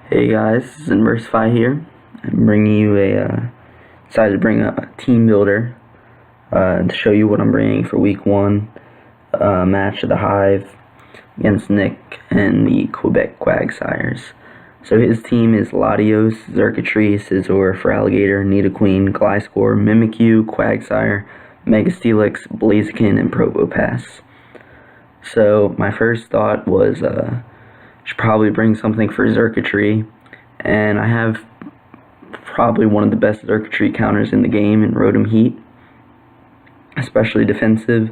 Hey guys, this is Inversify here. I'm bringing you decided to bring up a team builder to show you what I'm bringing for week 1 match of the Hive against Nick and the Quebec Quagsires. So his team is Latios, Xurkitree, Scizor, Feraligatr, Nidoqueen, Gliscor, Mimikyu, Quagsire, Steelix, Blaziken, and Probopass. So my first thought was should probably bring something for Xurkitree, and I have probably one of the best Xurkitree counters in the game in Rotom-Heat, especially defensive.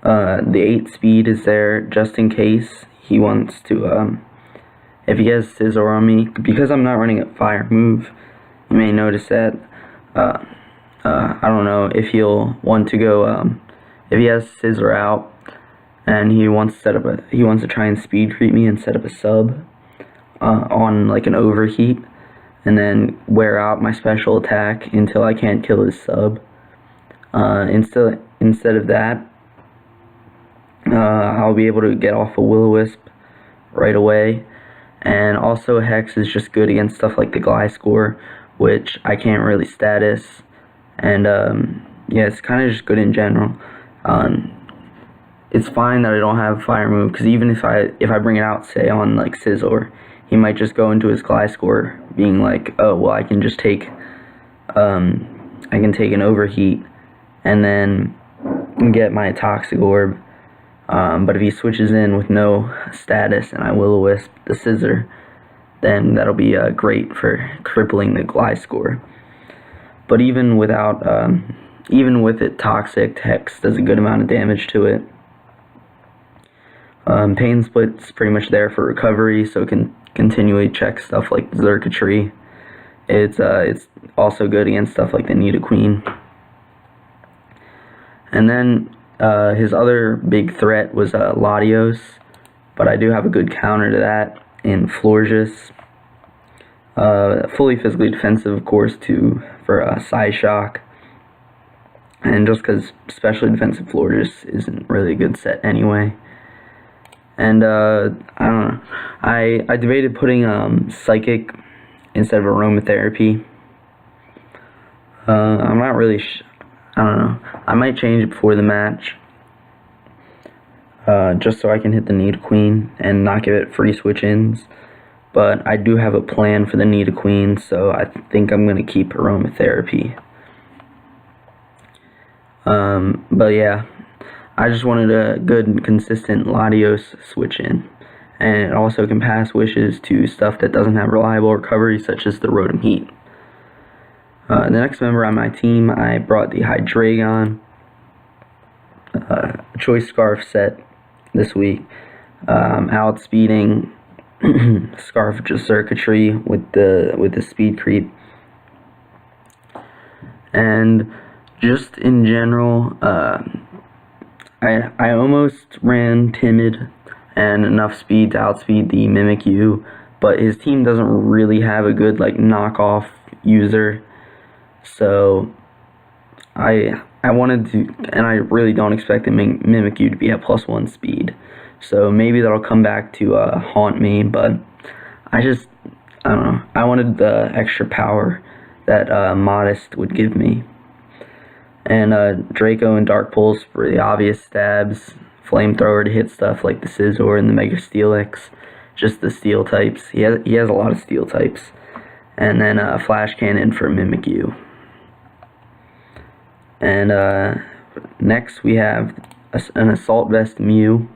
The 8 speed is there just in case he wants to, if he has Scizor on me, because I'm not running a fire move, you may notice that, I don't know if he'll want to go, if he has Scizor out, and he wants to try and speed creep me and set up a sub on like an overheat, and then wear out my special attack until I can't kill his sub. Instead of that, I'll be able to get off a Will-O-Wisp right away, and also Hex is just good against stuff like the Gliscor, which I can't really status, and yeah, it's kind of just good in general. It's fine that I don't have a fire move, because even if I bring it out, say on like Scizor, he might just go into his Gliscor being like, oh well, I can just take an overheat and then get my Toxic Orb. But if he switches in with no status and I Will-O-Wisp the Scizor, then that'll be great for crippling the Gliscor. But even with it toxic, Hex does a good amount of damage to it. Pain Split's pretty much there for recovery, so it can continually check stuff like Xurkitree. It's also good against stuff like the Nidoqueen. And then his other big threat was Latios, but I do have a good counter to that in Florges. Fully physically defensive, of course, for Psyshock. And just because specially defensive Florges isn't really a good set anyway. And I don't know. I debated putting Psychic instead of Aromatherapy. I'm not really. I don't know. I might change it before the match, just so I can hit the Nidoqueen and not give it free switch-ins. But I do have a plan for the Nidoqueen, so I think I'm gonna keep Aromatherapy. But yeah. I just wanted a good and consistent Latios switch in, and it also can pass wishes to stuff that doesn't have reliable recovery, such as the Rotom-Heat. The next member on my team, I brought the Hydreigon Choice Scarf set this week. Outspeeding Scarf Xurkitree with the speed creep, and just in general, I almost ran Timid and enough speed to outspeed the Mimikyu, but his team doesn't really have a good like knockoff user, so I wanted to, and I really don't expect the Mimikyu to be at +1 speed, so maybe that'll come back to haunt me, but I don't know, I wanted the extra power that Modest would give me. And Draco and Dark Pulse for the obvious stabs, Flamethrower to hit stuff like the Scizor and the Steelix, just the steel types. He has a lot of steel types. And then Flash Cannon for Mimikyu. And next we have an Assault Vest Mew.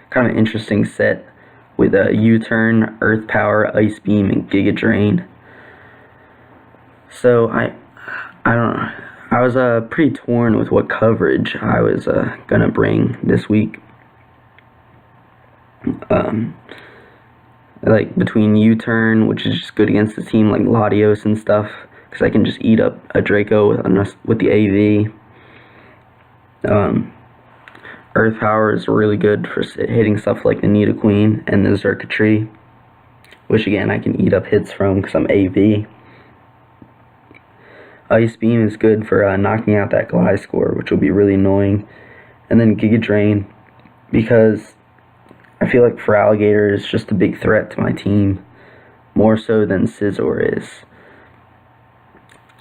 Kind of interesting set with a U-Turn, Earth Power, Ice Beam, and Giga Drain. So I don't know. I was pretty torn with what coverage I was gonna bring this week. Like between U-Turn, which is just good against a team like Latios and stuff, because I can just eat up a Draco with the AV. Earth Power is really good for hitting stuff like the Nidoqueen and the Xurkitree, which again I can eat up hits from because I'm AV. Ice Beam is good for knocking out that Gliscor, which will be really annoying. And then Giga Drain, because I feel like Feraligatr is just a big threat to my team, more so than Scizor is.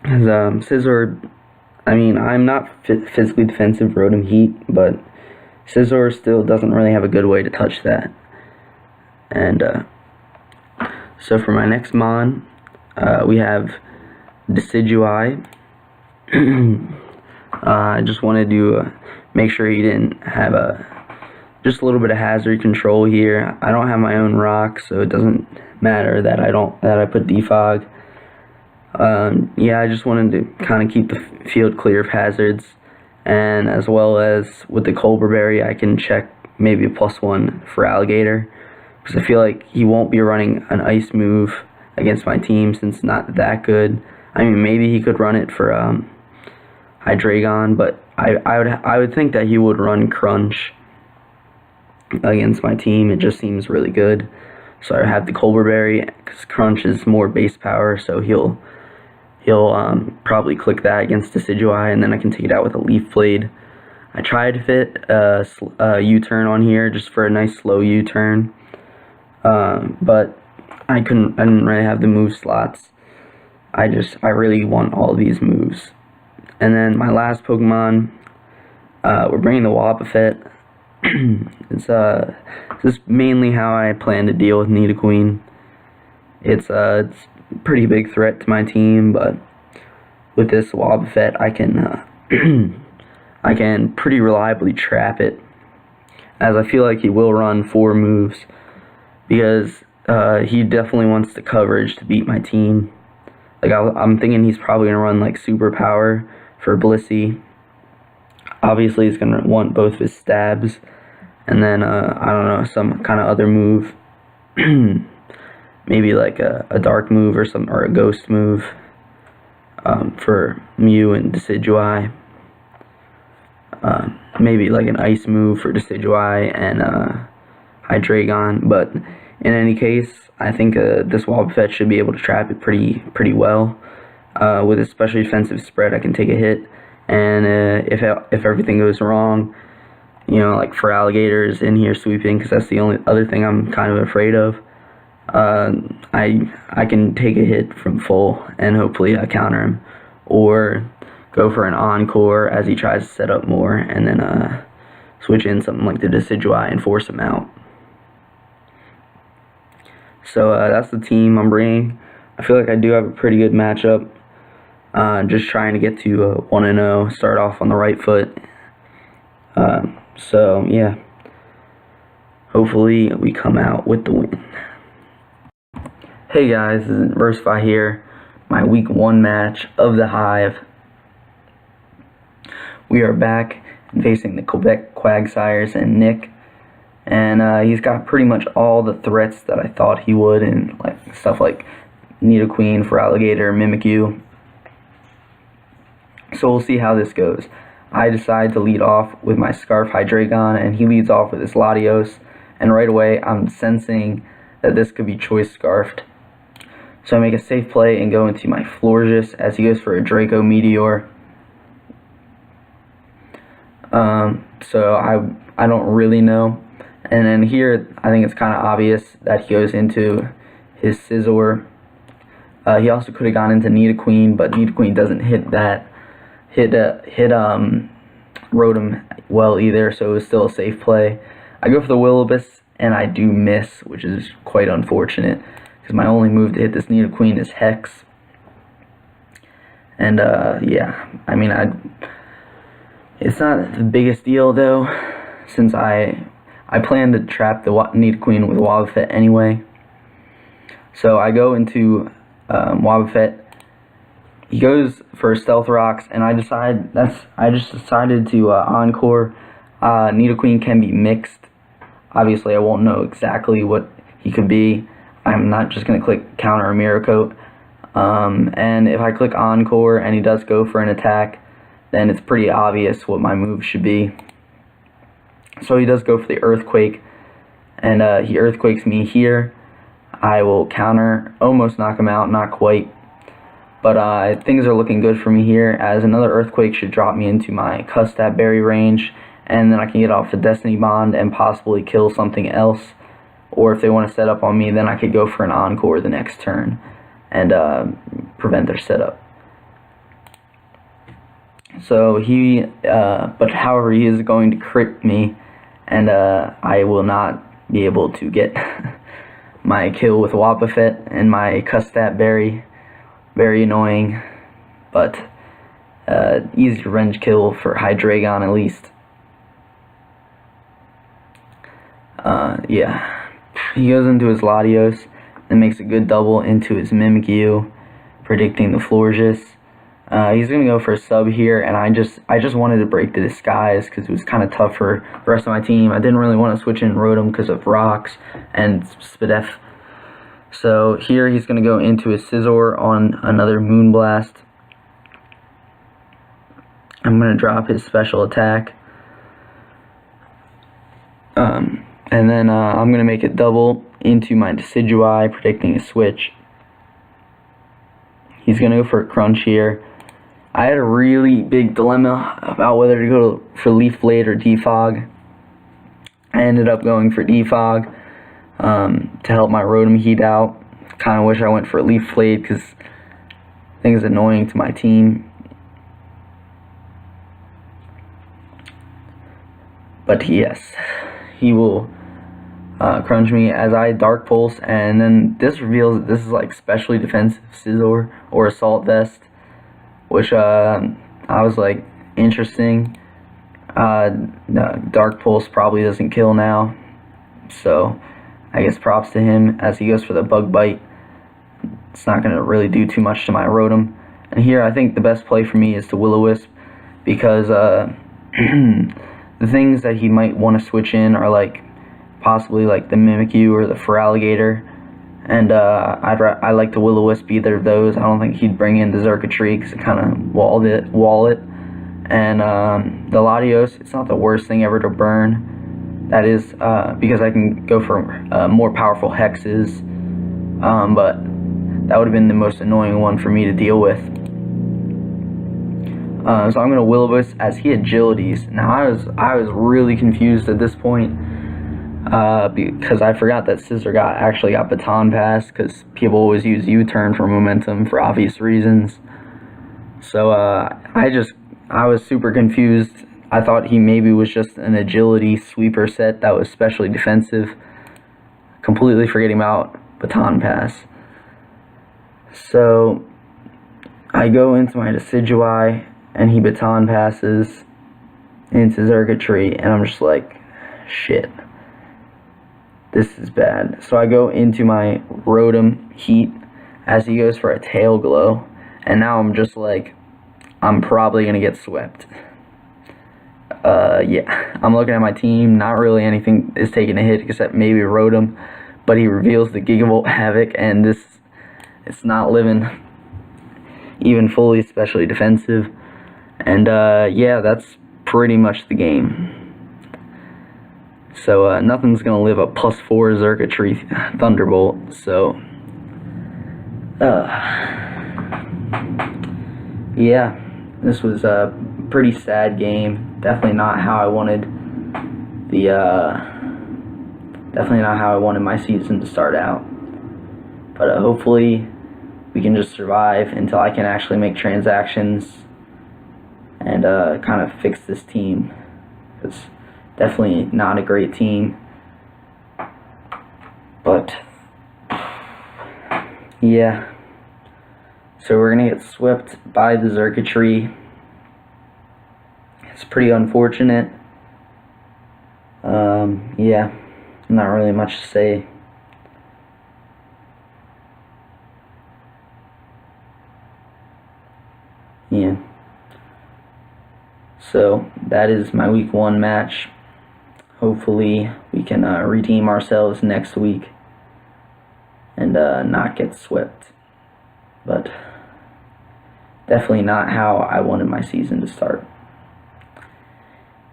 Because Scizor, I mean, I'm not physically defensive Rotom-Heat, but Scizor still doesn't really have a good way to touch that. And so for my next mon, we have Decidueye. I just wanted to make sure he didn't have just a little bit of hazard control here. I don't have my own rock, so it doesn't matter that I put defog. Yeah, I just wanted to kind of keep the field clear of hazards, and as well as with the Colbur Berry, I can check maybe a +1 for Alligator, because I feel like he won't be running an ice move against my team since it's not that good. I mean, maybe he could run it for Hydreigon, but I would think that he would run Crunch against my team. It just seems really good. So I have the Colbur Berry because Crunch is more base power, so he'll probably click that against Decidueye, and then I can take it out with a Leaf Blade. I tried to fit a U-turn on here just for a nice slow U-turn, but I didn't really have the move slots. I really want all these moves. And then my last Pokemon, we're bringing the Wobbuffet. This is mainly how I plan to deal with Nidoqueen. It's a pretty big threat to my team, but with this Wobbuffet, I can I can pretty reliably trap it, as I feel like he will run 4 moves, because he definitely wants the coverage to beat my team. Like I'm thinking he's probably gonna run like Super Power for Blissey. Obviously, he's gonna want both his stabs, and then I don't know, some kind of other move. Maybe like a dark move or a ghost move for Mew and Decidueye. Maybe like an ice move for Decidueye and Hydreigon. But in any case, I think this Wobbuffet should be able to trap it pretty well. With a special defensive spread, I can take a hit, and if everything goes wrong, you know, like Feraligatr is in here sweeping, because that's the only other thing I'm kind of afraid of. I can take a hit from full and hopefully counter him, or go for an encore as he tries to set up more, and then switch in something like the Decidueye and force him out. So that's the team I'm bringing. I feel like I do have a pretty good matchup. Just trying to get to 1-0, start off on the right foot. So yeah, hopefully we come out with the win. Hey guys, this is Inversify here, my week 1 match of the Hive. We are back facing the Quebec Quagsires and Nick, and he's got pretty much all the threats that I thought he would, and like stuff like Nidoqueen, Feraligatr, Mimikyu. So we'll see how this goes. I decide to lead off with my Scarf Hydreigon, and he leads off with his Latios, and right away I'm sensing that this could be Choice Scarfed. So I make a safe play and go into my Florges as he goes for a Draco Meteor. So I don't really know. And then here, I think it's kind of obvious that he goes into his Scizor. He also could have gone into Nidoqueen, but Nidoqueen doesn't hit Rotom well either, so it was still a safe play. I go for the Will-O-Wisp, and I do miss, which is quite unfortunate, because my only move to hit this Nidoqueen is Hex. And yeah, I mean, it's not the biggest deal though, since I plan to trap the Nidoqueen with Wobbuffet anyway. So I go into Wobbuffet. He goes for Stealth Rocks, and I just decided to Encore. Nidoqueen can be mixed. Obviously, I won't know exactly what he could be. I'm not just going to click Counter or Mirror Coat. And if I click Encore and he does go for an attack, then it's pretty obvious what my move should be. So he does go for the Earthquake, and he Earthquakes me here. I will counter, almost knock him out, not quite. But things are looking good for me here, as another Earthquake should drop me into my Custap Berry range, and then I can get off a Destiny Bond and possibly kill something else. Or if they want to set up on me, then I could go for an Encore the next turn and prevent their setup. So but however, he is going to crit me, and I will not be able to get my kill with Wobbuffet and my Custat Berry. Very annoying, but easy revenge kill for Hydreigon at least. Yeah. He goes into his Latios and makes a good double into his Mimikyu, predicting the Florges. He's going to go for a sub here, and I just wanted to break the disguise because it was kind of tough for the rest of my team. I didn't really want to switch in Rotom because of rocks and Spidef. So here he's going to go into his Scizor on another Moonblast. I'm going to drop his special attack. And then I'm going to make it double into my Decidueye, predicting a switch. He's going to go for a crunch here. I had a really big dilemma about whether to go for Leaf Blade or Defog. I ended up going for Defog to help my Rotom-Heat out. Kind of wish I went for Leaf Blade because I think it's annoying to my team. But yes, he will crunch me as I Dark Pulse, and then this reveals that this is like specially defensive Scizor or Assault Vest, which I was like, interesting. No, Dark Pulse probably doesn't kill now, so I guess props to him as he goes for the Bug Bite. It's not going to really do too much to my Rotom. And here I think the best play for me is to Will-O-Wisp, because the things that he might want to switch in are like possibly like the Mimikyu or the Feraligatr, and I like to Will-O-Wisp either of those. I don't think he'd bring in the Xurkitree because it kind of wall it. And the Latios, it's not the worst thing ever to burn. That is because I can go for more powerful hexes, but that would have been the most annoying one for me to deal with. So I'm going to Will-O-Wisp as he agilities. Now I was really confused at this point because I forgot that Scizor actually got Baton Pass, because people always use U-turn for momentum for obvious reasons. So I was super confused. I thought he maybe was just an agility sweeper set that was specially defensive, completely forgetting about Baton Pass. So I go into my Decidueye, and he Baton Passes into Xurkitree, and I'm just like, shit, this is bad. So I go into my Rotom-Heat as he goes for a Tail Glow, and now I'm just like, I'm probably going to get swept. Yeah, I'm looking at my team, not really anything is taking a hit except maybe Rotom, but he reveals the Gigavolt Havoc, and it's not living even fully, especially defensive. And yeah, that's pretty much the game. So nothing's gonna live a +4 Xurkitree Thunderbolt. So yeah, this was a pretty sad game. Definitely not how I wanted my season to start out. But hopefully we can just survive until I can actually make transactions and kind of fix this team. It's definitely not a great team. But yeah. So we're going to get swept by the Xurkitree. It's pretty unfortunate. Yeah, not really much to say. Yeah. So that is my week 1 match. Hopefully we can redeem ourselves next week and not get swept. But definitely not how I wanted my season to start.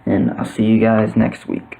And I'll see you guys next week.